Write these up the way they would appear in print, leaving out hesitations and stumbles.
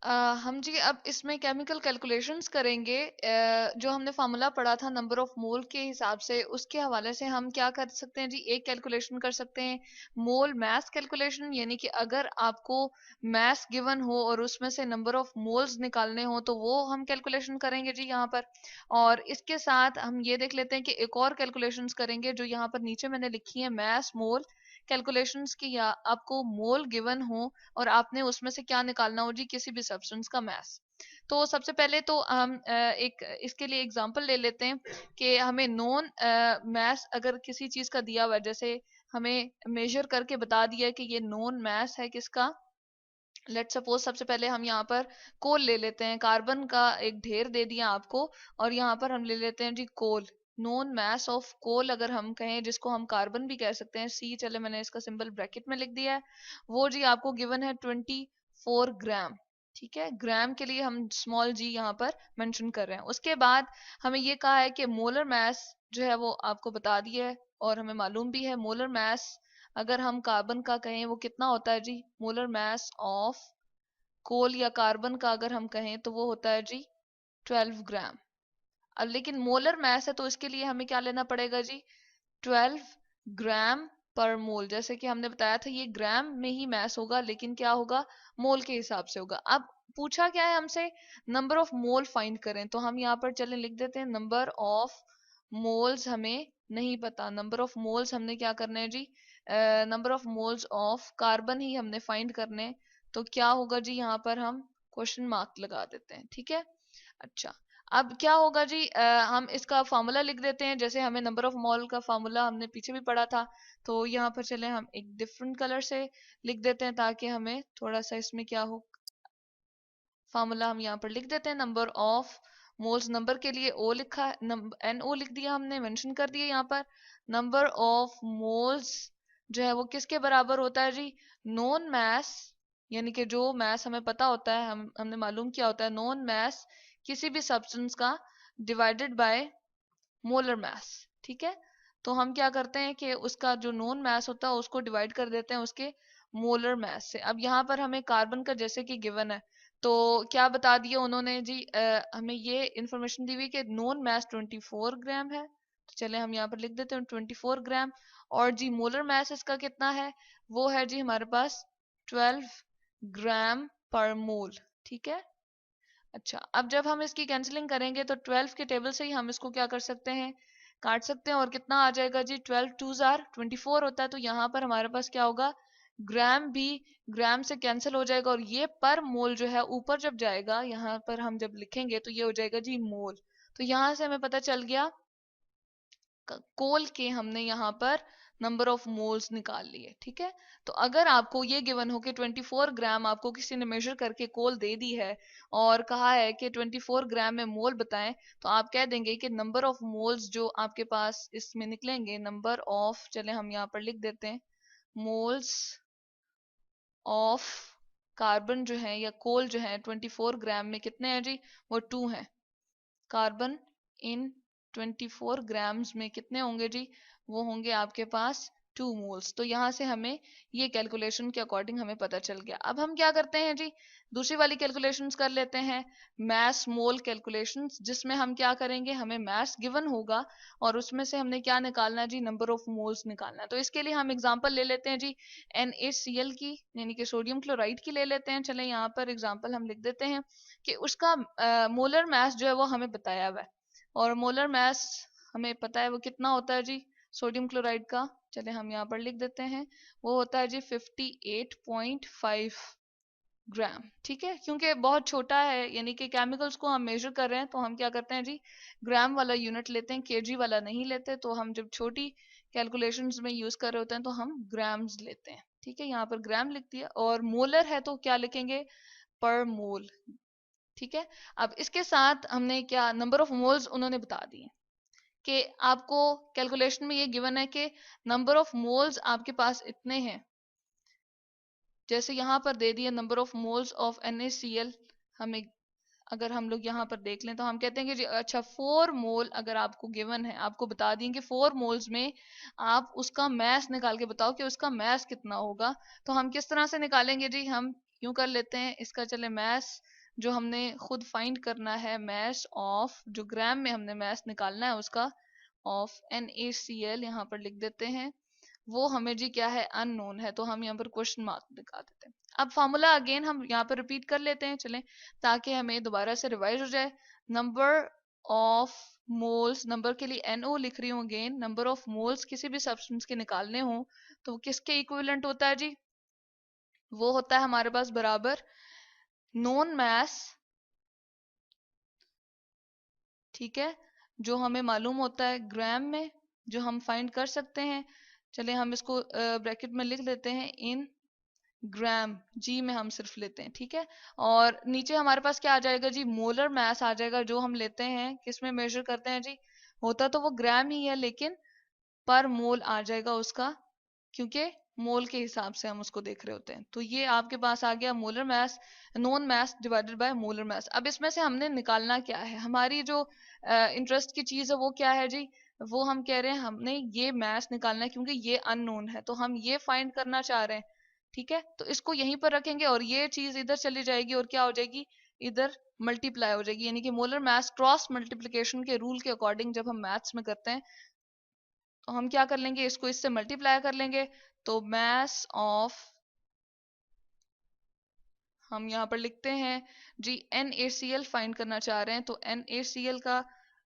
हम जी अब इसमें केमिकल कैलकुलेशंस करेंगे। जो हमने फार्मूला पढ़ा था नंबर ऑफ मोल के हिसाब से, उसके हवाले से हम क्या कर सकते हैं जी, एक कैलकुलेशन कर सकते हैं मोल मास कैलकुलेशन, यानी कि अगर आपको मास गिवन हो और उसमें से नंबर ऑफ मोल्स निकालने हो तो वो हम कैलकुलेशन करेंगे जी यहाँ पर। और इसके साथ हम ये देख लेते हैं कि एक और कैलकुलेशंस करेंगे जो यहाँ पर नीचे मैंने लिखी है, मास मोल कैलकुलेशंस की। या आपको मोल गिवन हो और आपने उसमें से क्या निकालना हो जी, किसी भी सब्सटेंस का मास। तो सबसे पहले तो हम एक इसके लिए एग्जांपल ले लेते हैं कि हमें नॉन मास अगर किसी चीज का दिया हुआ है, जैसे हमें मेजर करके बता दिया है कि ये नॉन मास है किसका। लेट सपोज सबसे पहले हम यहाँ पर कोल ले लेते हैं, कार्बन का एक ढेर दे दिया आपको, और यहाँ पर हम ले लेते हैं जी कोल। नोन मास ऑफ कोल अगर हम कहें, जिसको हम कार्बन भी कह सकते हैं, सी, चले मैंने इसका सिंबल ब्रैकेट में लिख दिया है, वो जी आपको गिवन है 24 ग्राम। ठीक है, ग्राम के लिए हम स्मॉल जी यहाँ पर मेंशन कर रहे हैं। उसके बाद हमें ये कहा है कि मोलर मास जो है वो आपको बता दिया है, और हमें मालूम भी है मोलर मास अगर हम कार्बन का कहें वो कितना होता है जी, मोलर मास ऑफ कोल या कार्बन का अगर हम कहें तो वो होता है जी 12 ग्राम। अब लेकिन मोलर मास है तो इसके लिए हमें क्या लेना पड़ेगा जी, 12 ग्राम पर मोल। जैसे कि हमने बताया था ये ग्राम में ही मास होगा, लेकिन क्या होगा, मोल के हिसाब से होगा। अब पूछा क्या है हमसे, नंबर ऑफ मोल फाइंड करें, तो हम यहाँ पर चलें लिख देते हैं नंबर ऑफ मोल्स। हमें नहीं पता नंबर ऑफ मोल्स, हमने क्या करना है जी, number of moles of carbon ही हमने फाइंड करने हैं। तो क्या होगा जी, यहाँ पर हम क्वेश्चन मार्क लगा देते हैं। ठीक है, अच्छा। अब क्या होगा जी, हम इसका फार्मूला लिख देते हैं, जैसे हमें नंबर ऑफ मोल का फार्मूला हमने पीछे भी पढ़ा था। तो यहाँ पर चले हम एक डिफरेंट कलर से लिख देते हैं ताकि हमें थोड़ा सा इसमें क्या हो, फार्मूला हम यहाँ पर लिख देते हैं नंबर ऑफ मोल्स। नंबर के लिए ओ लिखा है, एन ओ लिख दिया हमने, मेंशन कर दिया यहाँ पर। नंबर ऑफ मोल्स जो है वो किसके बराबर होता है जी, नॉन मास, यानी कि जो मास हमें पता होता है, हमने मालूम किया होता है नॉन मास किसी भी सब्सटेंस का डिवाइडेड बाय मोलर मास। ठीक है, तो हम क्या करते हैं कि उसका जो नॉन मास होता है उसको डिवाइड कर देते हैं उसके मोलर मास से। अब यहाँ पर हमें कार्बन का जैसे कि गिवन है, तो क्या बता दिया उन्होंने जी, हमें ये इंफॉर्मेशन दी हुई कि नॉन मास 24 ग्राम है। तो चले हम यहाँ पर लिख देते हैं 24 ग्राम। और जी मोलर मास इसका कितना है, वो है जी हमारे पास 12 ग्राम पर मोल। ठीक है, अच्छा। अब जब हम इसकी कैंसिलिंग करेंगे तो 12 के टेबल से ही हम इसको क्या कर सकते हैं, काट सकते हैं। और कितना आ जाएगा जी, 12 2 जार 24 होता है, तो यहाँ पर हमारे पास क्या होगा, ग्राम भी ग्राम से कैंसिल हो जाएगा, और ये पर मोल जो है ऊपर जब जाएगा, यहाँ पर हम जब लिखेंगे तो ये हो जाएगा जी मोल। तो यहाँ से हमें पता चल गया कोल के हमने यहाँ पर नंबर ऑफ मोल्स निकाल लिए। ठीक है, तो अगर आपको ये गिवन हो कि 24 ग्राम आपको किसी ने मेजर करके कोल दे दी है और कहा है कि 24 ग्राम में मोल बताएं, तो आप कह देंगे कि नंबर ऑफ मोल्स जो आपके पास इसमें निकलेंगे, नंबर ऑफ, चले हम यहाँ पर लिख देते हैं मोल्स ऑफ कार्बन जो है या कोल जो है 24 ग्राम में कितने हैं जी, वो 2 हैं। कार्बन इन 24 ग्राम्स में कितने होंगे जी, वो होंगे आपके पास 2 मोल्स। तो यहाँ से हमें ये कैलकुलेशन के अकॉर्डिंग हमें पता चल गया। अब हम क्या करते हैं जी, दूसरी वाली कैलकुलेशंस कर लेते हैं, मास मोल कैलकुलेशंस, जिसमें हम क्या करेंगे, हमें मास गिवन होगा और उसमें से हमने क्या निकालना है जी, नंबर ऑफ मोल्स निकालना है। तो इसके लिए हम एग्जांपल ले लेते हैं जी NaCl की, यानी कि सोडियम क्लोराइड की ले लेते हैं। चले यहाँ पर एग्जांपल हम लिख देते हैं कि उसका मोलर मास जो है वो हमें बताया हुआ है, और मोलर मास हमें पता है वो कितना होता है जी, सोडियम क्लोराइड का। चले हम यहाँ पर लिख देते हैं, वो होता है जी 58.5 ग्राम। ठीक है, क्योंकि बहुत छोटा है, यानी कि केमिकल्स को हम मेजर कर रहे हैं, तो हम क्या करते हैं जी, ग्राम वाला यूनिट लेते हैं, केजी वाला नहीं लेते। तो हम जब छोटी कैलकुलेशंस में यूज कर रहे होते हैं तो हम ग्राम्स लेते हैं। ठीक है, यहाँ पर ग्राम लिख दिया, और मोलर है तो क्या लिखेंगे, पर मोल। ठीक है, अब इसके साथ हमने क्या, नंबर ऑफ मोल्स उन्होंने बता दिए कि आपको कैलकुलेशन में ये गिवन है कि नंबर ऑफ मोल्स आपके पास इतने हैं। जैसे यहाँ पर दे दिए number of moles of NaCl, हमें अगर हम लोग यहाँ पर देख लें तो हम कहते हैं कि जी अच्छा 4 मोल अगर आपको गिवन है, आपको बता दिए कि 4 मोल्स में आप उसका मैस निकाल के बताओ कि उसका मैस कितना होगा। तो हम किस तरह से निकालेंगे जी, हम यूं कर लेते हैं, इसका चले मैस जो हमने खुद फाइंड करना है, मैस ऑफ जो ग्राम में हमने मैस निकालना है उसका ऑफ NaCl यहाँ पर लिख देते हैं, वो हमें जी क्या है अननोन है, तो हम यहाँ पर क्वेश्चन मार्क लगा देते हैं। अब फॉर्मूला अगेन हम यहाँ पर रिपीट कर लेते हैं, चलें, ताकि हमें दोबारा से रिवाइज हो जाए। नंबर ऑफ मोल्स, नंबर के लिए NO लिख रही हूँ अगेन, नंबर ऑफ मोल्स किसी भी सब्सटेंस के निकालने हो तो किसके इक्विवेलेंट होता है जी, वो होता है हमारे पास बराबर नोन मैस, ठीक है, जो हमें मालूम होता है ग्राम में, जो हम फाइंड कर सकते हैं। चले हम इसको ब्रैकेट में लिख लेते हैं, इन ग्राम, जी में हम सिर्फ लेते हैं, ठीक है। और नीचे हमारे पास क्या आ जाएगा जी, मोलर मैस आ जाएगा, जो हम लेते हैं किस में मेजर करते हैं जी, होता तो वो ग्राम ही है लेकिन पर मोल आ जाएगा उसका, क्योंकि मोल के हिसाब से हम उसको देख रहे होते हैं। तो ये आपके पास आ गया molar mass, non mess divided by molar mass. अब इसमें से हमने निकालना क्या है, हमारी जो इंटरेस्ट की चीज है वो क्या है जी, वो हम कह रहे हैं हमने ये मैस निकालना है क्योंकि ये अननोन है, तो हम ये फाइंड करना चाह रहे हैं, ठीक है। तो इसको यहीं पर रखेंगे और ये चीज इधर चली जाएगी और क्या हो जाएगी, इधर मल्टीप्लाई हो जाएगी, यानी कि मोलर मैस क्रॉस मल्टीप्लिकेशन के रूल के अकॉर्डिंग जब हम मैथ्स में करते हैं तो हम क्या कर लेंगे, इसको इससे मल्टीप्लाई कर लेंगे, तो मैस ऑफ, हम यहाँ पर लिखते हैं जी NaCl फाइंड करना चाह रहे हैं, तो NaCl का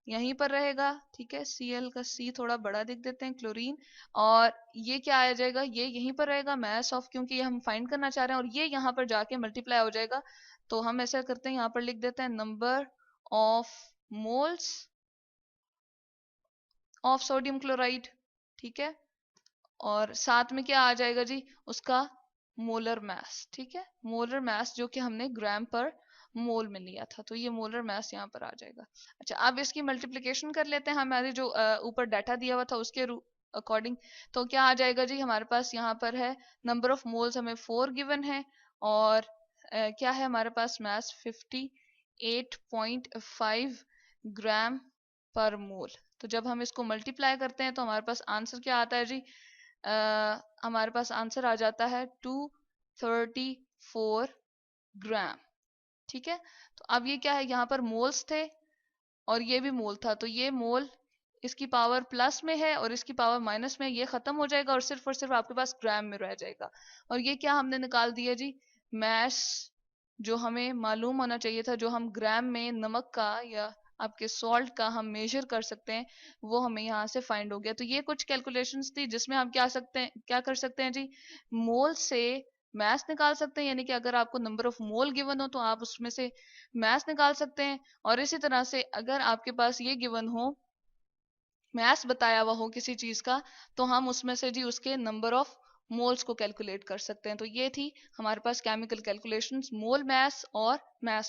यहीं पर रहेगा, ठीक है, Cl का C थोड़ा बड़ा लिख देते हैं, क्लोरीन, और ये क्या आ जाएगा, ये यहीं पर रहेगा मैस ऑफ, क्योंकि ये हम फाइंड करना चाह रहे हैं, और ये यहाँ पर जाके मल्टीप्लाई हो जाएगा। तो हम ऐसा करते हैं, यहाँ पर लिख देते हैं number of moles of sodium chloride, ठीक है, और साथ में क्या आ जाएगा जी, उसका मोलर मैस, ठीक है, मोलर मैस जो कि हमने ग्राम पर मोल में लिया था, तो ये मोलर मैस यहाँ पर आ जाएगा। अच्छा, अब इसकी मल्टीप्लिकेशन कर लेते हैं हमारे जो ऊपर डाटा दिया हुआ था उसके अकॉर्डिंग। तो क्या आ जाएगा जी, हमारे पास यहाँ पर है नंबर ऑफ मोल्स हमें 4 गिवन है, और क्या है हमारे पास मैस 58.5 ग्राम पर मोल। तो जब हम इसको मल्टीप्लाई करते हैं तो हमारे पास आंसर क्या आता है जी, हमारे पास आंसर आ जाता है 234 ग्राम, ठीक है। तो अब ये क्या है, यहाँ पर मोल्स थे और ये भी मोल था, तो ये मोल इसकी पावर प्लस में है और इसकी पावर माइनस में, ये खत्म हो जाएगा और सिर्फ आपके पास ग्राम में रह जाएगा। और ये क्या हमने निकाल दिया जी, मैस, जो हमें मालूम होना चाहिए था, जो हम ग्राम में नमक का या आपके सॉल्ट का हम मेजर कर सकते हैं, वो हमें यहाँ से फाइंड हो गया। तो ये कुछ कैलकुलेशंस थी जिसमें हम क्या कर सकते हैं जी, मोल से मैस निकाल सकते हैं, यानी कि अगर आपको नंबर ऑफ मोल गिवन हो तो आप उसमें से मैस निकाल सकते हैं। और इसी तरह से अगर आपके पास ये गिवन हो, मैस बताया हुआ हो किसी चीज का, तो हम उसमें से जी उसके नंबर ऑफ मोल्स को कैलकुलेट कर सकते हैं। तो ये थी हमारे पास केमिकल कैलकुलेशंस, मोल मैस और मैस